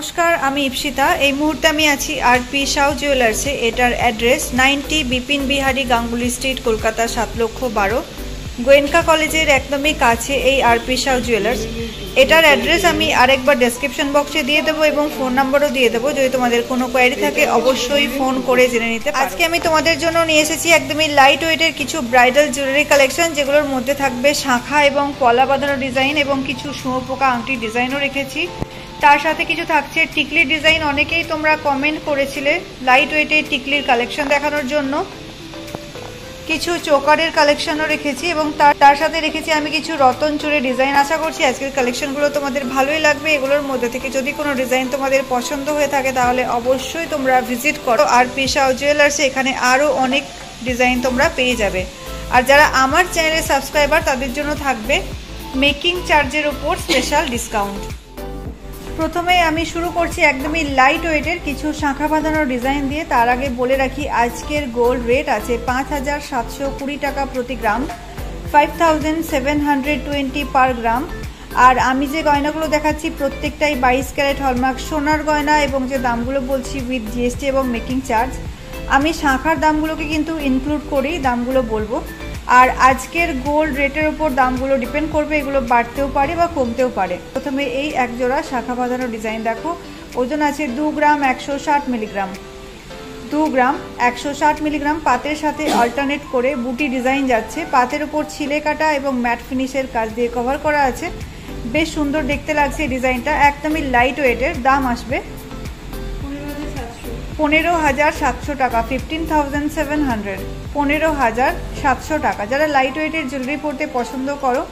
নমস্কার, আমি ইপসিতা। এই মুহূর্তে আমি আছি আরপি সাউ জুয়েলার্সে। এটার অ্যাড্রেস 90 বিপিন বিহারী গাঙ্গুলি স্ট্রিট, কলকাতা 7,12,000। গোয়েনকা কলেজের একদমই কাছে এই আরপি সাউ জুয়েলার্স। এটার অ্যাড্রেস আমি আরেকবার ডেসক্রিপশন বক্সে দিয়ে দেবো এবং ফোন নাম্বারও দিয়ে দেবো। যদি তোমাদের কোনো কোয়ারি থাকে অবশ্যই ফোন করে জেনে নিতে পারো। আজকে আমি তোমাদের জন্য নিয়ে এসেছি একদমই লাইট ওয়েটের কিছু ব্রাইডাল জুয়েলারি কালেকশন, যেগুলোর মধ্যে থাকবে শাঁখা এবং পলা বাঁধানো ডিজাইন এবং কিছু শুঁয়োপোকা আংটি ডিজাইনও রেখেছি। তার সাথে কিছু থাকছে টিকলির ডিজাইন। অনেকেই তোমরা কমেন্ট করেছিলে লাইট ওয়েটের টিকলির কালেকশন দেখানোর জন্য। কিছু চোকারের কালেকশনও রেখেছি এবং তার সাথে রেখেছি আমি কিছু রতন চুড়ে ডিজাইন। আশা করছি আজকের কালেকশনগুলো তোমাদের ভালোই লাগবে। এগুলোর মধ্যে থেকে যদি কোনো ডিজাইন তোমাদের পছন্দ হয়ে থাকে তাহলে অবশ্যই তোমরা ভিজিট করো আরপি সাউ জুয়েলার্সে। এখানে আরও অনেক ডিজাইন তোমরা পেয়ে যাবে। আর যারা আমার চ্যানেলের সাবস্ক্রাইবার তাদের জন্য থাকবে মেকিং চার্জের উপর স্পেশাল ডিসকাউন্ট। প্রথমে আমি শুরু করছি একদমই লাইট ওয়েটের কিছু শাঁখা বাঁধানো ডিজাইন দিয়ে। তার আগে বলে রাখি আজকের গোল্ড রেট আছে 5,720 টাকা প্রতি গ্রাম, 5,720 পার গ্রাম। আর আমি যে গয়নাগুলো দেখাচ্ছি প্রত্যেকটাই 22 ক্যারেট হলমার্ক সোনার গয়না এবং যে দামগুলো বলছি উইথ জিএসটি এবং মেকিং চার্জ। আমি শাঁখার দামগুলোকে কিন্তু ইনক্লুড করেই দামগুলো বলবো। আর আজকের গোল্ড রেটের উপর দামগুলো ডিপেন্ড করবে, এগুলো বাড়তেও পারে বা কমতেও পারে। প্রথমে এই একজোড়া শাঁখা বাঁধানো ডিজাইন দেখো। ওজন আছে 2 গ্রাম 160 মিলিগ্রাম, 2 গ্রাম 160 মিলিগ্রাম। পাতের সাথে অল্টারনেট করে বুটি ডিজাইন যাচ্ছে। পাতের উপর ছিলে কাটা এবং ম্যাট ফিনিশের কাজ দিয়ে কভার করা আছে। বেশ সুন্দর দেখতে লাগছে এই ডিজাইনটা। একদমই লাইট ওয়েটের। দাম আসবে 15,700 টাকা, 15,700, 15,700 টাকা। যারা লাইট ওয়েটের জুয়েলারি পরতে পছন্দ করো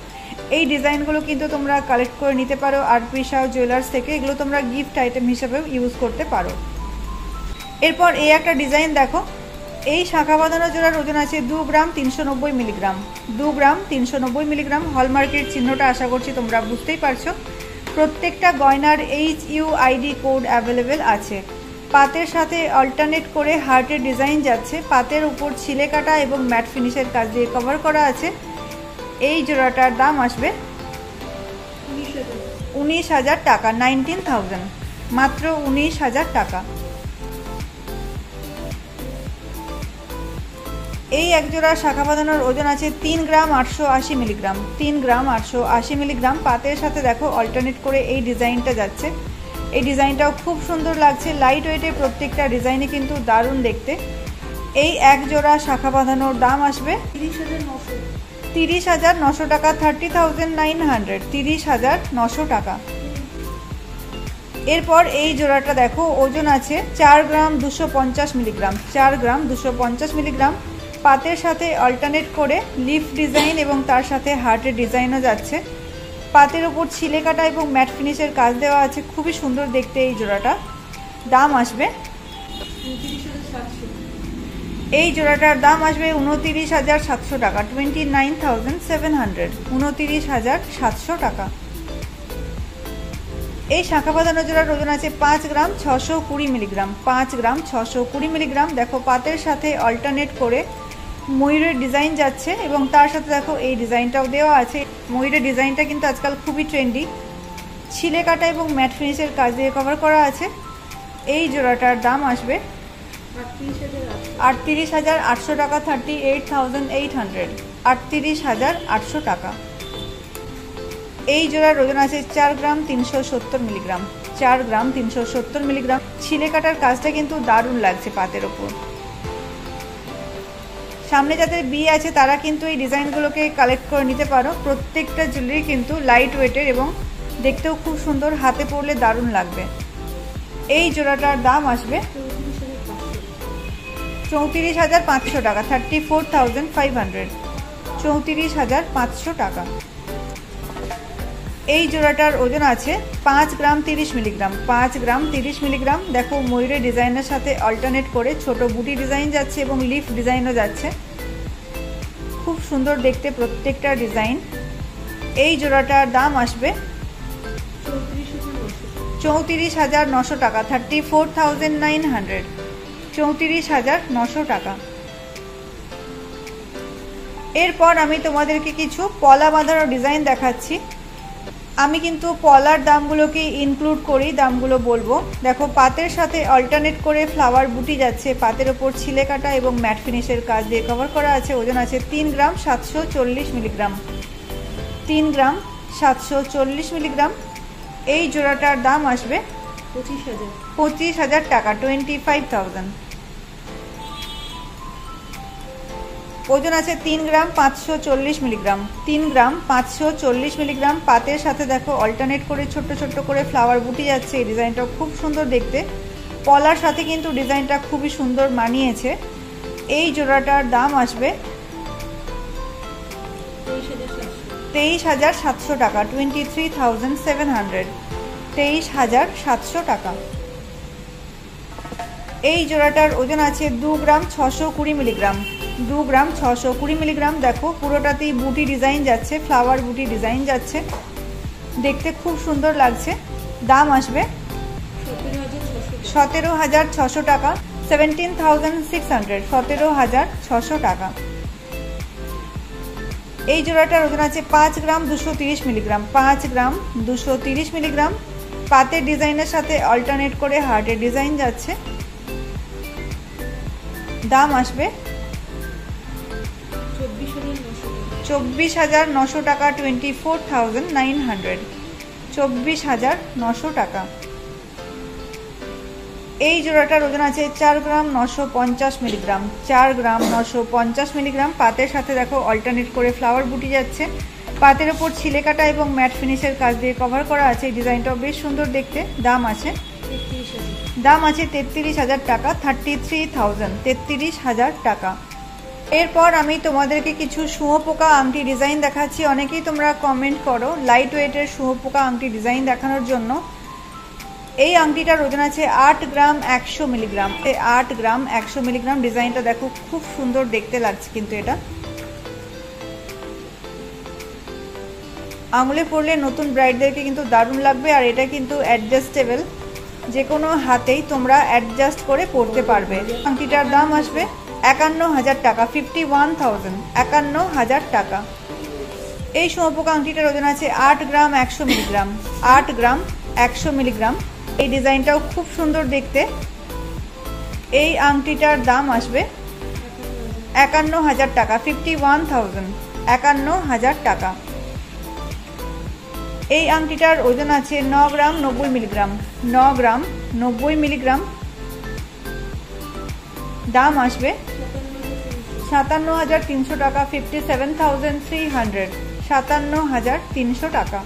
এই ডিজাইনগুলো কিন্তু তোমরা কালেক্ট করে নিতে পারো আরপি সাউ জুয়েলার্স থেকে। এগুলো তোমরা গিফট আইটেম হিসেবেও ইউজ করতে পারো। এরপর এই একটা ডিজাইন দেখো। এই শাঁখা বাঁধানো জোড়ার ওজন আছে 2 গ্রাম 390 মিলিগ্রাম, 2 গ্রাম 390 মিলিগ্রাম। হলমার্কের চিহ্নটা আশা করছি তোমরা বুঝতেই পারছো। প্রত্যেকটা গয়নার HUID কোড অ্যাভেলেবেল আছে। পাতের সাথে অল্টারনেট করে হার্টের ডিজাইন যাচ্ছে। পাতের উপর ছিলে কাটা এবং ম্যাট ফিনিশের কাজ দিয়ে কভার করা আছে। এই জোড়াটার দাম আসবে 19,000 টাকা, 19,000, মাত্র 19,000 টাকা। এই একজোড়া শাঁখা বাঁধানোর ওজন আছে 3 গ্রাম 880 মিলিগ্রাম, 3 গ্রাম 880 মিলিগ্রাম। পাতের সাথে দেখো অল্টারনেট করে এই ডিজাইনটা যাচ্ছে। এই ডিজাইনটাও খুব সুন্দর লাগছে। লাইট ওয়েটের প্রত্যেকটা ডিজাইনই কিন্তু দারুণ দেখতে। এই এক জোড়া শাঁখা বাঁধানোর দাম আসবে 30,900 টাকা, 30,900, 30,900 টাকা। এরপর এই জোড়াটা দেখো। ওজন আছে 4 গ্রাম 250 মিলিগ্রাম, 4 গ্রাম 250 মিলিগ্রাম। পাতের সাথে অল্টারনেট করে লিফ ডিজাইন এবং তার সাথে হার্টের ডিজাইনও যাচ্ছে। পাতের ওপর ছিলে কাটা এবং ম্যাট ফিনিশের কাজ দেওয়া আছে। খুবই সুন্দর দেখতে এই জোড়াটা। দাম আসবে এই জোড়াটার দাম আসবে 29,700 টাকা, 29,700, 29,700 টাকা। এই শাঁখা বাঁধানো জোড়ার ওজন আছে 5 গ্রাম 620 মিলিগ্রাম, 5 গ্রাম 620 মিলিগ্রাম। দেখো পাতের সাথে অল্টারনেট করে ময়ূরের ডিজাইন যাচ্ছে এবং তার সাথে দেখো এই ডিজাইনটাও দেওয়া আছে। ময়ূরের ডিজাইনটা কিন্তু আজকাল খুবই ট্রেন্ডি। ছিলে কাটা এবং ম্যাট ফিনিশের কাজ দিয়ে কভার করা আছে। এই জোড়াটার দাম আসবে 38,800 টাকা, 38,800, 38,800 টাকা। এই জোড়ার ওজন আছে 4 গ্রাম 370 মিলিগ্রাম, 4 গ্রাম 370 মিলিগ্রাম। ছিলে কাটার কাজটা কিন্তু দারুণ লাগছে পাতের ওপর। সামনে যাদের বিয়ে আছে তারা কিন্তু এই ডিজাইনগুলোকে কালেক্ট করে নিতে পারো। প্রত্যেকটা জুয়েলারি কিন্তু লাইট ওয়েটের এবং দেখতেও খুব সুন্দর, হাতে পরলে দারুণ লাগবে। এই জোড়াটার দাম আসবে 34,500 টাকা, 34,500, 34,500 টাকা। এই জোড়াটার ওজন আছে 5 গ্রাম 30 মিলিগ্রাম, 5 গ্রাম 30 মিলিগ্রাম। দেখো ময়ূরের ডিজাইনের সাথে অল্টারনেট করে ছোট বুটি ডিজাইন যাচ্ছে এবং লিফ ডিজাইনও যাচ্ছে। খুব সুন্দর দেখতে প্রত্যেকটা ডিজাইন। এই জোড়াটার দাম আসবে 34,900 টাকা, 34,900, 34,900 টাকা। এরপর আমি তোমাদেরকে কিছু পলা বাঁধানো ডিজাইন দেখাচ্ছি। আমি কিন্তু পলার দামগুলোকে ইনক্লুড করি, দামগুলো বলবো। দেখো পাতের সাথে অল্টারনেট করে ফ্লাওয়ার বুটি যাচ্ছে, পাতের ওপর ছিলে কাটা এবং ম্যাট ফিনিশের কাজ দিয়ে কভার করা আছে। ওজন আছে 3 গ্রাম 740 মিলিগ্রাম। 3 গ্রাম 740 মিলিগ্রাম। এই জোড়াটার দাম আসবে 25,000 টাকা, 25,000। ওজন আছে 3 গ্রাম 540 মিলিগ্রাম। 3 গ্রাম 540 মিলিগ্রাম। পাতের সাথে দেখো অল্টারনেট করে ছোট্ট ছোট্ট করে ফ্লাওয়ার বুটি যাচ্ছে। এই ডিজাইনটা খুব সুন্দর দেখতে, পলার সাথে কিন্তু ডিজাইনটা খুবই সুন্দর মানিয়েছে। এই জোড়াটার দাম আসবে 23,700 টাকা, 23,700, 23,700 টাকা। এই জোড়াটার ওজন আছে 2 গ্রাম 620 মিলিগ্রাম। 2 গ্রাম 620 মিলিগ্রাম। দেখো পুরোটাতেই বুটি ডিজাইন যাচ্ছে, ফ্লাওয়ার বুটি ডিজাইন যাচ্ছে, দেখতে খুব সুন্দর লাগছে। দাম আসবে 17,600 টাকা, 17,600, 17,600 টাকা। এই জোড়াটার ওজন আছে 5 গ্রাম 230 মিলিগ্রাম। 5 গ্রাম 230 মিলিগ্রাম। পাতের ডিজাইনের সাথে অল্টারনেট করে হার্টের ডিজাইন যাচ্ছে। দাম আসবে 24,900 টাকা, 24,900, 24,900 টাকা। এই জোড়াটার ওজন আছে 4 গ্রাম 950 মিলিগ্রাম। 4 গ্রাম 950 মিলিগ্রাম। পাতের সাথে দেখো অল্টারনেট করে ফ্লাওয়ার বুটি যাচ্ছে, পাতের ওপর ছিলে কাটা এবং ম্যাট ফিনিশের কাজ দিয়ে কভার করা আছে। এই ডিজাইনটাও বেশ সুন্দর দেখতে। দাম আছে 33,000 টাকা, 33,000, 33,000 টাকা। এরপর আমি তোমাদেরকে কিছু শুঁয়োপোকা আংটি ডিজাইন দেখাচ্ছি। অনেকেই তোমরা কমেন্ট করো লাইট ওয়েটের শুঁয়োপোকা আংটি ডিজাইন দেখানোর জন্য। এই আংটিটার ওজন আছে 8 গ্রাম 100 মিলিগ্রাম। 8 গ্রাম 100 মিলিগ্রাম। ডিজাইনটা দেখো খুব সুন্দর দেখতে লাগছে কিন্তু এটা আঙুলে পরলে নতুন ব্রাইডদেরকে কিন্তু দারুণ লাগবে। আর এটা কিন্তু অ্যাডজাস্টেবল, যে কোনো হাতেই তোমরা অ্যাডজাস্ট করে পরতে পারবে। আংটিটার দাম আসবে 51,000 টাকা, 51,000, 51,000 টাকা। এই শুঁয়োপোকা আংটিটার ওজন আছে 8 গ্রাম 100 মিলিগ্রাম। 8 গ্রাম 100 মিলিগ্রাম। এই ডিজাইনটাও খুব সুন্দর দেখতে। এই আংটিটার দাম আসবে 51,000 টাকা, 51,000, 51,000 টাকা। এই আংটিটার ওজন আছে 9 গ্রাম 90 মিলিগ্রাম। 9 গ্রাম 90 মিলিগ্রাম। দাম আসবে 57,300 টাকা, 57,300, 57,300 টাকা।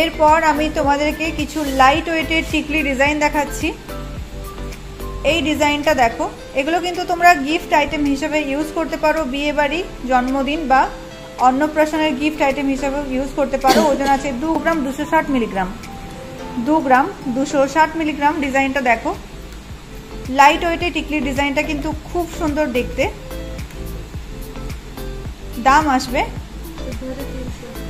এরপর আমি তোমাদেরকে কিছু লাইট ওয়েটের টিকলি ডিজাইন দেখাচ্ছি। এই ডিজাইনটা দেখো, এগুলো কিন্তু তোমরা গিফট আইটেম হিসেবে ইউজ করতে পারো, বিয়ে বাড়ি, জন্মদিন বা অন্নপ্রাশনের গিফট আইটেম হিসেবে ইউজ করতে পারো। ওজন আছে 2 গ্রাম 260 মিলিগ্রাম। 2 গ্রাম 260 মিলিগ্রাম। ডিজাইনটা দেখো, লাইট ওয়েটের টিকলি ডিজাইনটা কিন্তু খুব সুন্দর দেখতে। দাম আসবে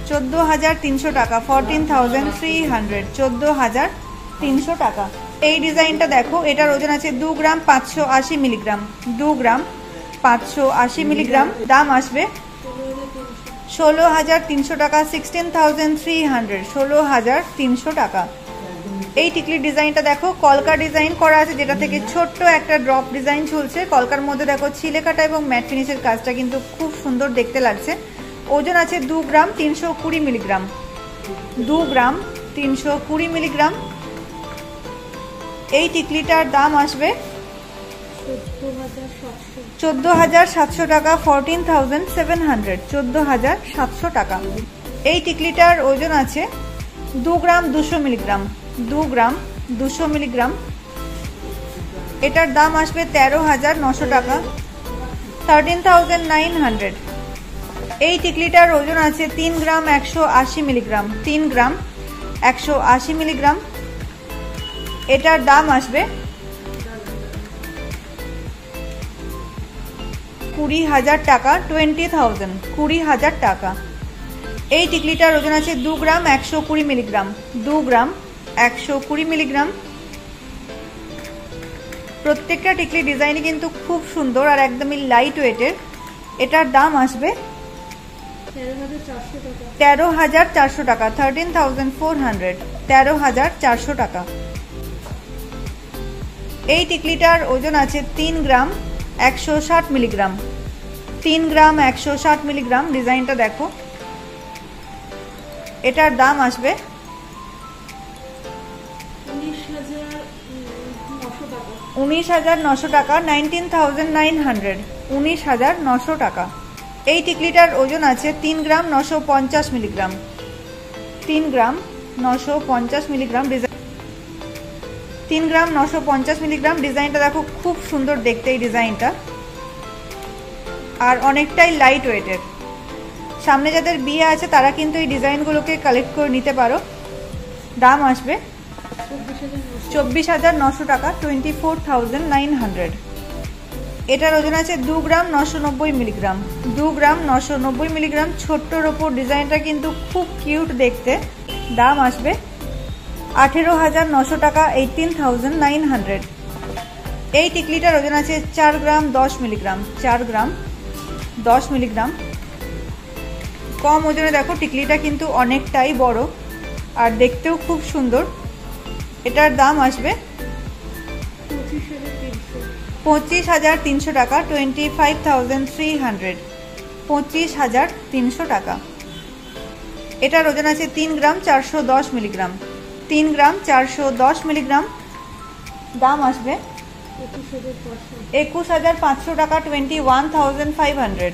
14,300 টাকা, 14,300, 14,300 টাকা। এই ডিজাইনটা দেখো, এটার ওজন আছে 2 গ্রাম 580 মিলিগ্রাম। 2 গ্রাম 580 মিলিগ্রাম। দাম আসবে 16,300 টাকা, 16,300, 16,300 টাকা। এই টিকলির ডিজাইনটা দেখো, কলকা ডিজাইন করা আছে, যেটা থেকে ছোট্ট একটা ড্রপ ডিজাইন ঝুলছে। কলকার মধ্যে দেখো ছিলে কাটা এবং ম্যাট ফিনিশের কাজটা কিন্তু খুব সুন্দর দেখতে লাগছে। ওজন আছে 2 গ্রাম 320 মিলিগ্রাম। 2 গ্রাম 320 মিলিগ্রাম। এই টিকলিটার দাম আসবে 14,700 টাকা, 14,700, 14,700 টাকা। এই টিকলিটার ওজন আছে 2 গ্রাম 200 মিলিগ্রাম। 2 গ্রাম 200 মিলিগ্রাম। এটার দাম আসবে 13,900 টাকা, 13,900। এই টিকলিটার ওজন আছে 3 গ্রাম 180 মিলিগ্রাম। 3 গ্রাম 180 মিলিগ্রাম। এটার দাম আসবে 20,000 টাকা, 20,000, 20,000 টাকা। এই টিকলিটার ওজন আছে 2 গ্রাম 120 মিলিগ্রাম। 2 গ্রাম 120 মিলিগ্রাম। প্রত্যেকটা টিকলি ডিজাইনই কিন্তু খুব সুন্দর আর একদমই লাইট ওয়েটের। এটার দাম আসবে 13,400 টাকা, 13,400, 13,400 টাকা। এই টিকলিটার ওজন আছে 3 গ্রাম 160 মিলিগ্রাম, 3 গ্রাম 160 মিলিগ্রাম। ডিজাইনটা দেখো। এটার দাম আসবে 19,900 টাকা, 19,900, 19,900 টাকা। এই টিকলিটার ওজন আছে 3 গ্রাম 950 মিলিগ্রাম, 3 গ্রাম 950 মিলিগ্রাম। 3 গ্রাম 950 মিলিগ্রাম। ডিজাইনটা দেখো, খুব সুন্দর দেখতে এই ডিজাইনটা, আর অনেকটাই লাইট ওয়েটের। সামনে যাদের বিয়ে আছে তারা কিন্তু এই ডিজাইনগুলোকে কালেক্ট করে নিতে পারো। দাম আসবে 24,900 টাকা, 24,900। এটার ওজন আছে 2 গ্রাম 990 মিলিগ্রাম, 2 গ্রাম 990 মিলিগ্রাম। ছোট্টর ওপর ডিজাইনটা কিন্তু খুব কিউট দেখতে। দাম আসবে 18,900 টাকা, 18,900। এই টিকলিটার ওজন আছে 4 গ্রাম 10 মিলিগ্রাম, 4 গ্রাম 10 মিলিগ্রাম। কম ওজনে দেখো টিকলিটা কিন্তু অনেকটাই বড় আর দেখতেও খুব সুন্দর। এটার দাম আসবে 25,300 টাকা, 25,300, 25,300 টাকা। এটার ওজন আছে 3 গ্রাম 410 মিলিগ্রাম, 3 গ্রাম 410 মিলিগ্রাম। দাম আসবে 21,500 টাকা, 21,500।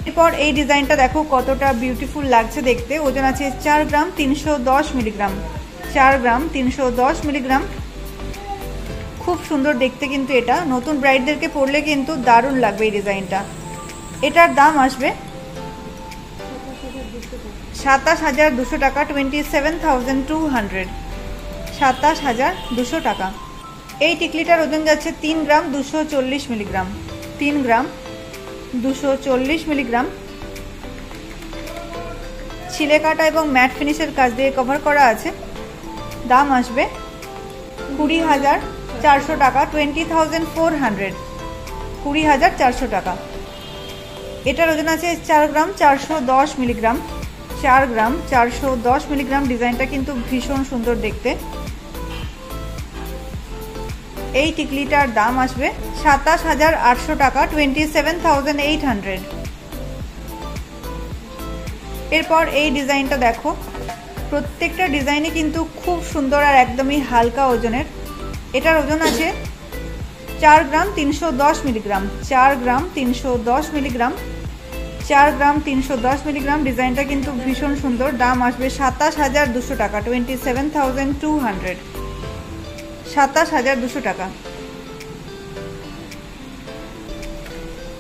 এরপর এই ডিজাইনটা দেখো কতটা বিউটিফুল লাগছে দেখতে। ওজন আছে 4 গ্রাম 310 মিলিগ্রাম, 4 গ্রাম 310 মিলিগ্রাম। খুব সুন্দর দেখতে কিন্তু এটা। নতুন ব্রাইডদেরকে পরলে কিন্তু দারুণ লাগবে এই ডিজাইনটা। এটার দাম আসবে 27,200 টাকা, 27,200, 27,200 টাকা। এই টিকলিটার ওজন যাচ্ছে 3 গ্রাম 240 মিলিগ্রাম, 3 গ্রাম 240 মিলিগ্রাম। ছিলে কাটা এবং ম্যাট ফিনিশের কাজ দিয়ে কভার করা আছে। দাম আসবে 20,400 টাকা, 20,400, 20,400 টাকা। এটার ওজন আছে 4 গ্রাম 410 মিলিগ্রাম, 4 গ্রাম 410 মিলিগ্রাম। ডিজাইনটা কিন্তু ভীষণ সুন্দর দেখতে। এই টিকলিটার দাম আসবে 27,800 টাকা, 27,800। এরপর এই ডিজাইনটা দেখো। প্রত্যেকটা ডিজাইনই কিন্তু খুব সুন্দর আর একদমই হালকা ওজনের। এটার ওজন আছে 4 গ্রাম 310 মিলিগ্রাম, 4 গ্রাম 310 মিলিগ্রাম, 4 গ্রাম 310 মিলিগ্রাম। ডিজাইনটা কিন্তু ভীষণ সুন্দর। দাম আসবে 27,200 টাকা, 27,200, 27,200 টাকা।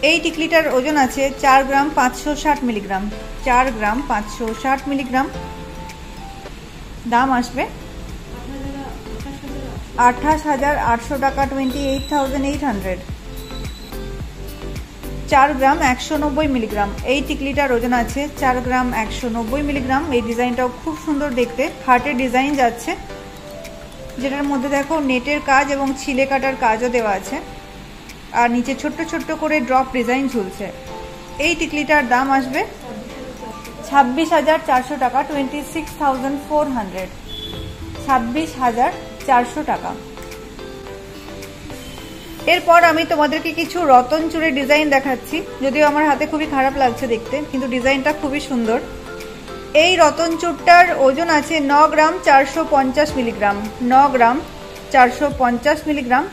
এই টিকলিটার ওজন আছে 4 গ্রাম 560 মিলিগ্রাম, 4 গ্রাম 560 মিলিগ্রাম। দাম আসবে 28,800 টাকা, 28,800, 4 গ্রাম 190 মিলিগ্রাম। এই টিকলিটার ওজন আছে 4 গ্রাম 190 মিলিগ্রাম। এই ডিজাইনটাও খুব সুন্দর দেখতে। হার্টের ডিজাইন যাচ্ছে, যেটার মধ্যে দেখো নেটের কাজ এবং ছিলে কাটার কাজও দেওয়া আছে, আর নিচে ছোট্ট ছোট্ট করে ড্রপ ডিজাইন ঝুলছে। এই টিকলিটার দাম আসবে 26,400 টাকা, 26,400, 26,400 টাকা। এরপর আমি তোমাদেরকে কিছু রতন চূড়ের ডিজাইন দেখাচ্ছি। যদিও আমার হাতে খুবই খারাপ লাগছে দেখতে, কিন্তু ডিজাইনটা খুবই সুন্দর। এই রতন চূড়টার ওজন আছে 9 গ্রাম 450 মিলিগ্রাম, 9 গ্রাম 450 মিলিগ্রাম।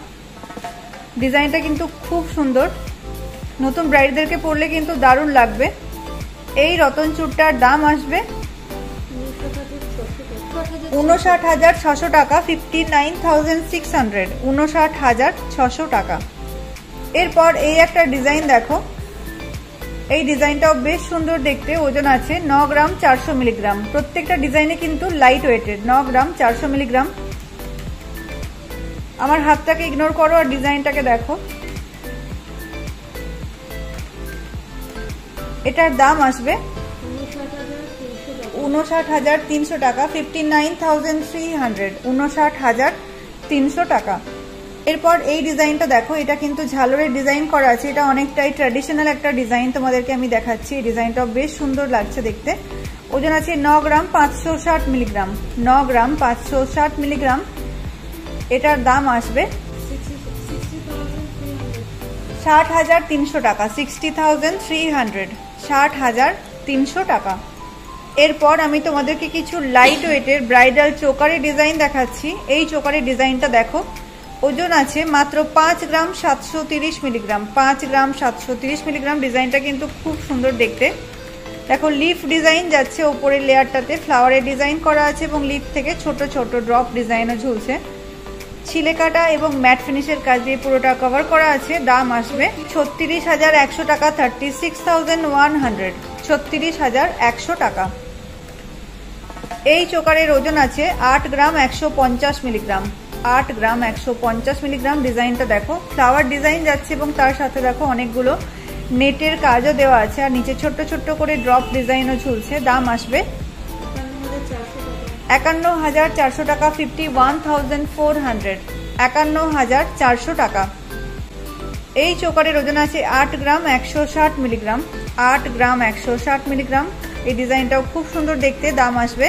ডিজাইনটা কিন্তু খুব সুন্দর। নতুন ব্রাইডদেরকে পরলে কিন্তু দারুণ লাগবে। এই রতন চূড়টার দাম আসবে 59,600 টাকা, 59,600, 59,600 টাকা। এরপর এই একটা ডিজাইন দেখো। এই ডিজাইনটাও বেশ সুন্দর দেখতে। ওজন আছে 9 গ্রাম 400 মিলিগ্রাম। প্রত্যেকটা ডিজাইনে কিন্তু লাইট ওয়েটেড। 9 গ্রাম 400 মিলিগ্রাম। আমার হাতটাকে ইগনোর করো আর ডিজাইনটাকে দেখো। এটার দাম আসবে 59,300 টাকা, 59,300, 59,300 টাকা। এরপর এই ডিজাইনটা দেখো, এটা কিন্তু ঝালরের ডিজাইন করা আছে, এটা অনেকটাই ট্র্যাডিশনাল একটা ডিজাইন তোমাদেরকে আমি দেখাচ্ছি। এই ডিজাইনটা বেশ সুন্দর লাগছে দেখতে। ওজন আছে 9 গ্রাম 560 মিলিগ্রাম, 9 গ্রাম 560 মিলিগ্রাম। এটার দাম আসবে 60,300 টাকা, 60,300, 60,300 টাকা। এরপর আমি তোমাদেরকে কিছু লাইট ওয়েটের ব্রাইডাল চোকারের ডিজাইন দেখাচ্ছি। এই চোকারের ডিজাইনটা দেখো, ওজন আছে মাত্র 5 গ্রাম 730 মিলিগ্রাম, 5 গ্রাম 730 মিলিগ্রাম। ডিজাইনটা কিন্তু খুব সুন্দর দেখতে। দেখো লিফ ডিজাইন যাচ্ছে ওপরের লেয়ারটাতে, ফ্লাওয়ারের ডিজাইন করা আছে এবং লিফ থেকে ছোট ছোট ড্রপ ডিজাইনও ঝুলছে। ছিলে কাটা এবং ম্যাট ফিনিশের কাজ দিয়ে পুরোটা কভার করা আছে। দাম আসবে 36,100 টাকা, 36,100, 36,100 টাকা। এই চোকারের ওজন আছে 8 গ্রাম 150 মিলিগ্রাম, 8 গ্রাম 150 মিলিগ্রাম। ডিজাইনটা দেখো, ফ্লাওয়ার ডিজাইন যাচ্ছে এবং তার সাথে দেখো অনেকগুলো নেটের কাজও দেওয়া আছে আর নিচে ছোট্ট ছোট্ট করে ড্রপ ডিজাইনও ঝুলছে। দাম আসবে 51,400 টাকা, 51,400, 51,400 টাকা। এই চোকারের ওজন আছে 8 গ্রাম 160 মিলিগ্রাম, 8 গ্রাম 160 মিলিগ্রাম। এই ডিজাইনটাও খুব সুন্দর দেখতে। দাম আসবে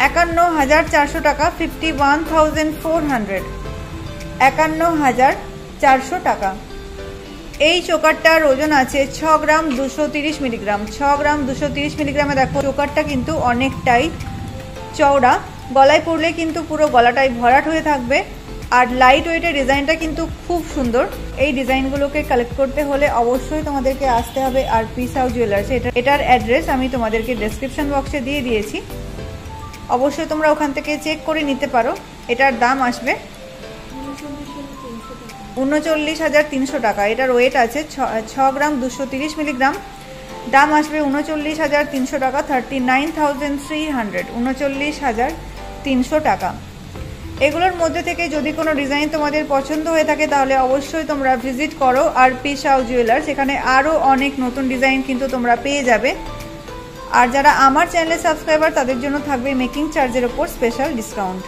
51,400 টাকা, 51,400, 51,400 টাকা। এই চোকারটার ওজন আছে 6 গ্রাম 230 মিলিগ্রাম, 6 গ্রাম 230 মিলিগ্রামে। দেখো চোকারটা কিন্তু অনেকটাই চওড়া, গলায় পরলে কিন্তু পুরো গলাটাই ভরাট হয়ে থাকবে। আর লাইট ওয়েটের ডিজাইনটা কিন্তু খুব সুন্দর। এই ডিজাইনগুলোকে কালেক্ট করতে হলে অবশ্যই তোমাদেরকে আসতে হবে আরপি সাউ জুয়েলার্স। এটার অ্যাড্রেস আমি তোমাদেরকে ডেসক্রিপশন বক্সে দিয়ে দিয়েছি, অবশ্যই তোমরা ওখান থেকে চেক করে নিতে পারো। এটার দাম আসবে 39,300 টাকা। এটার ওয়েট আছে 6 গ্রাম 230 মিলিগ্রাম। দাম আসবে 39,300 টাকা, 39,300, 39,300 টাকা। এগুলোর মধ্যে থেকে যদি কোনো ডিজাইন তোমাদের পছন্দ হয়ে থাকে তাহলে অবশ্যই তোমরা ভিজিট করো আরপি সাউ জুয়েলার্স। এখানে আরও অনেক নতুন ডিজাইন কিন্তু তোমরা পেয়ে যাবে। আর যারা আমার চ্যানেলে সাবস্ক্রাইবার তাদের জন্য থাকবে মেকিং চার্জের ওপর স্পেশাল ডিসকাউন্ট।